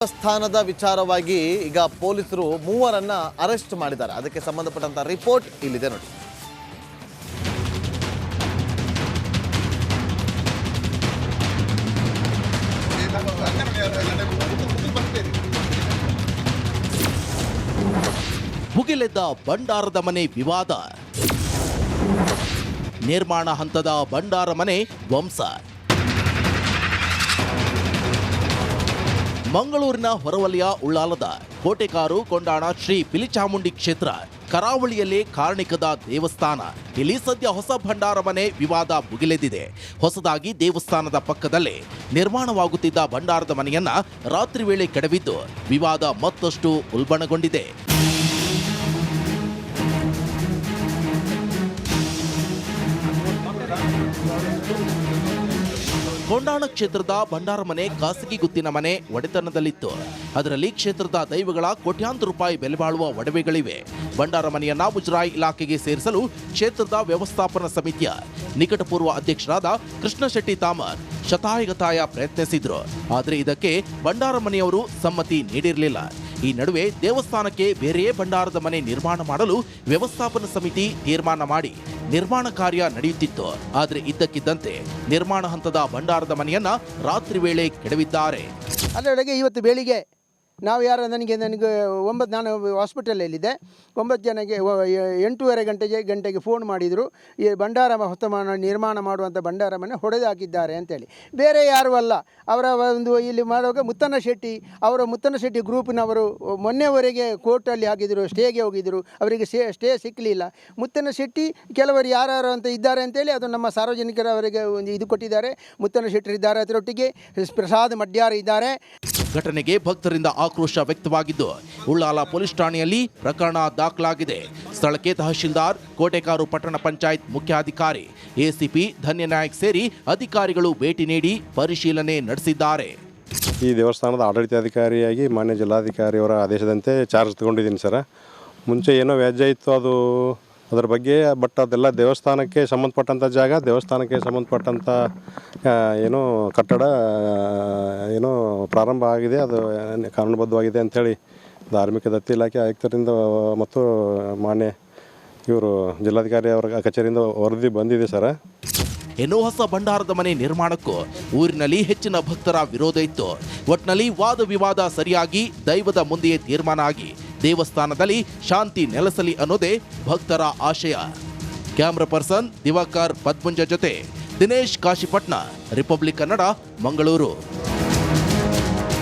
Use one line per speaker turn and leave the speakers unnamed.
ಸ್ಥಾನದ ವಿಚಾರವಾಗಿ ಈಗ ಪೊಲೀಸರು ಮೂವರನ್ನ ಅರೆಸ್ಟ್ ಮಾಡಿದ್ದಾರೆ. ಅದಕ್ಕೆ ಸಂಬಂಧಪಟ್ಟಂತ ರಿಪೋರ್ಟ್ ಇಲ್ಲಿದೆ ನೋಡಿ.
ಭುಗಿಲೆದ್ದ ಭಂಡಾರದ ಮನೆ ವಿವಾದ, ನಿರ್ಮಾಣ ಹಂತದ ಭಂಡಾರ ಮನೆ ಧ್ವಂಸ. ಮಂಗಳೂರಿನ ಹೊರವಲಯ ಉಳ್ಳಾಲದ ಕೋಟೆಕಾರು ಕೊಂಡಾಣ ಶ್ರೀ ಪಿಲಿಚಾಮುಂಡಿ ಕ್ಷೇತ್ರ ಕರಾವಳಿಯಲ್ಲೇ ಕಾರಣಿಕದ ದೇವಸ್ಥಾನ. ಇಲ್ಲಿ ಸದ್ಯ ಹೊಸ ಭಂಡಾರ ಮನೆ ವಿವಾದ ಭುಗಿಲೆದ್ದಿದೆ. ಹೊಸದಾಗಿ ದೇವಸ್ಥಾನದ ಪಕ್ಕದಲ್ಲೇ ನಿರ್ಮಾಣವಾಗುತ್ತಿದ್ದ ಭಂಡಾರದ ಮನೆಯನ್ನ ರಾತ್ರಿ ವೇಳೆ ಕೆಡವಿದ್ದು ವಿವಾದ ಮತ್ತಷ್ಟು ಉಲ್ಬಣಗೊಂಡಿದೆ. ಕೊಂಡಾಣ ಕ್ಷೇತ್ರದ ಭಂಡಾರ ಮನೆ ಖಾಸಗಿ ಗುತ್ತಿನ ಮನೆ ಒಡೆತನದಲ್ಲಿತ್ತು. ಅದರಲ್ಲಿ ಕ್ಷೇತ್ರದ ದೈವಗಳ ಕೋಟ್ಯಾಂತರ ರೂಪಾಯಿ ಬೆಲೆ ಬಾಳುವ ಒಡವೆಗಳಿವೆ. ಭಂಡಾರ ಮನೆಯನ್ನ ಮುಜರಾಯಿ ಇಲಾಖೆಗೆ ಸೇರಿಸಲು ಕ್ಷೇತ್ರದ ವ್ಯವಸ್ಥಾಪನಾ ಸಮಿತಿಯ ನಿಕಟಪೂರ್ವ ಅಧ್ಯಕ್ಷರಾದ ಕೃಷ್ಣ ಶೆಟ್ಟಿ ತಾಮರ್ ಶತಾಯಗತಾಯ ಪ್ರಯತ್ನಿಸಿದ್ರು. ಆದರೆ ಇದಕ್ಕೆ ಭಂಡಾರ ಮನೆಯವರು ಸಮ್ಮತಿ ನೀಡಿರಲಿಲ್ಲ. ಈ ನಡುವೆ ದೇವಸ್ಥಾನಕ್ಕೆ ಬೇರೆಯೇ ಭಂಡಾರದ ಮನೆ ನಿರ್ಮಾಣ ಮಾಡಲು ವ್ಯವಸ್ಥಾಪನಾ ಸಮಿತಿ ತೀರ್ಮಾನ ಮಾಡಿ ನಿರ್ಮಾಣ ಕಾರ್ಯ ನಡೆಯುತ್ತಿತ್ತು. ಆದರೆ ಇದ್ದಕ್ಕಿದ್ದಂತೆ ನಿರ್ಮಾಣ ಹಂತದ ಭಂಡಾರದ ಮನೆಯನ್ನ ರಾತ್ರಿ ವೇಳೆ ಕೆಡವಿದ್ದಾರೆ.
ಅದರೊಳಗೆ ಇವತ್ತು ಬೆಳಿಗ್ಗೆ ನಾವು ನನಗೆ 9 ನಾನು ಹಾಸ್ಪಿಟಲಲ್ಲಿದ್ದೆ. 9 ಜನಕ್ಕೆ 8:30 ಗಂಟೆಗೆ ಫೋನ್ ಮಾಡಿದರು. ಈ ಭಂಡಾರ ನಿರ್ಮಾಣ ಮಾಡುವಂಥ ಭಂಡಾರ ಮನೆ ಹೊಡೆದಾಕಿದ್ದಾರೆ ಅಂತೇಳಿ. ಬೇರೆ ಯಾರೂ ಅಲ್ಲ, ಅವರ ಒಂದು ಇಲ್ಲಿ ಮಾಡುವಾಗ ಮುತ್ತಣ್ಣ ಶೆಟ್ಟಿ ಗ್ರೂಪಿನವರು ಮೊನ್ನೆವರೆಗೆ ಕೋರ್ಟಲ್ಲಿ ಆಗಿದ್ದರು, ಸ್ಟೇಗೆ ಹೋಗಿದ್ದರು. ಅವರಿಗೆ ಸ್ಟೇ ಸಿಕ್ಕಲಿಲ್ಲ. ಮುತ್ತಣ್ಣ ಶೆಟ್ಟಿ ಕೆಲವರು ಯಾರು ಅಂತ ಇದ್ದಾರೆ ಅಂತೇಳಿ ಅದು ನಮ್ಮ ಸಾರ್ವಜನಿಕರ ಅವರಿಗೆ ಒಂದು ಇದು ಕೊಟ್ಟಿದ್ದಾರೆ. ಮುತ್ತಣ್ಣ ಶೆಟ್ಟಿ ಇದ್ದಾರೆ, ಅದರೊಟ್ಟಿಗೆ ಪ್ರಸಾದ್ ಮಡ್ಯಾರ್ ಇದ್ದಾರೆ.
ಘಟನೆಗೆ ಭಕ್ತರಿಂದ ಆಕ್ರೋಶ ವ್ಯಕ್ತವಾಗಿದ್ದು ಉಳ್ಳಾಲ ಪೊಲೀಸ್ ಠಾಣೆಯಲ್ಲಿ ಪ್ರಕರಣ ದಾಖಲಾಗಿದೆ. ಸ್ಥಳಕ್ಕೆ ತಹಶೀಲ್ದಾರ್, ಕೋಟೆಕಾರು ಪಟ್ಟಣ ಪಂಚಾಯತ್ ಮುಖ್ಯಾಧಿಕಾರಿ, ಎಸಿಪಿ ಧನ್ಯನಾಯಕ್ ಸೇರಿ ಅಧಿಕಾರಿಗಳು ಭೇಟಿ ನೀಡಿ ಪರಿಶೀಲನೆ ನಡೆಸಿದ್ದಾರೆ.
ಈ ದೇವಸ್ಥಾನದ ಆಡಳಿತಾಧಿಕಾರಿಯಾಗಿ ಮಾನ್ಯ ಜಿಲ್ಲಾಧಿಕಾರಿಯವರ ಆದೇಶದಂತೆ ಚಾರ್ಜ್ ತಗೊಂಡಿದ್ದೀನಿ ಸರ್. ಮುಂಚೆ ಏನೋ ವ್ಯಾಜ್ಯ ಇತ್ತು ಅದರ ಬಗ್ಗೆ, ಬಟ್ ಅದೆಲ್ಲ ದೇವಸ್ಥಾನಕ್ಕೆ ಸಂಬಂಧಪಟ್ಟಂಥ ಜಾಗ, ದೇವಸ್ಥಾನಕ್ಕೆ ಸಂಬಂಧಪಟ್ಟಂಥ ಏನೋ ಕಟ್ಟಡ ಏನೋ ಪ್ರಾರಂಭ ಆಗಿದೆ, ಅದು ಕಾನೂನುಬದ್ಧವಾಗಿದೆ ಅಂಥೇಳಿ ಧಾರ್ಮಿಕ ದತ್ತಿ ಇಲಾಖೆ ಆಯುಕ್ತರಿಂದ ಮತ್ತು ಮಾನ್ಯ ಇವರು ಜಿಲ್ಲಾಧಿಕಾರಿ ಅವರ ಕಚೇರಿಯಿಂದ ವರದಿ ಬಂದಿದೆ ಸರ್.
ಇನ್ನು ಹೊಸ ಭಂಡಾರದ ಮನೆ ನಿರ್ಮಾಣಕ್ಕೂ ಊರಿನಲ್ಲಿ ಹೆಚ್ಚಿನ ಭಕ್ತರ ವಿರೋಧ ಇತ್ತು. ಒಟ್ನಲ್ಲಿ ವಾದ ವಿವಾದ ಸರಿಯಾಗಿ ದೈವದ ಮುಂದೆಯೇ ತೀರ್ಮಾನ ಆಗಿ ದೇವಸ್ಥಾನದಲ್ಲಿ ಶಾಂತಿ ನೆಲೆಸಲಿ ಅನ್ನೋದೇ ಭಕ್ತರ ಆಶಯ. ಕ್ಯಾಮ್ರಾ ಪರ್ಸನ್ ದಿವಾಕರ್ ಪದ್ಮುಂಜ ಜೊತೆ ದಿನೇಶ್ ಕಾಶಿಪಟ್ನ, ರಿಪಬ್ಲಿಕ್ ಕನ್ನಡ, ಮಂಗಳೂರು.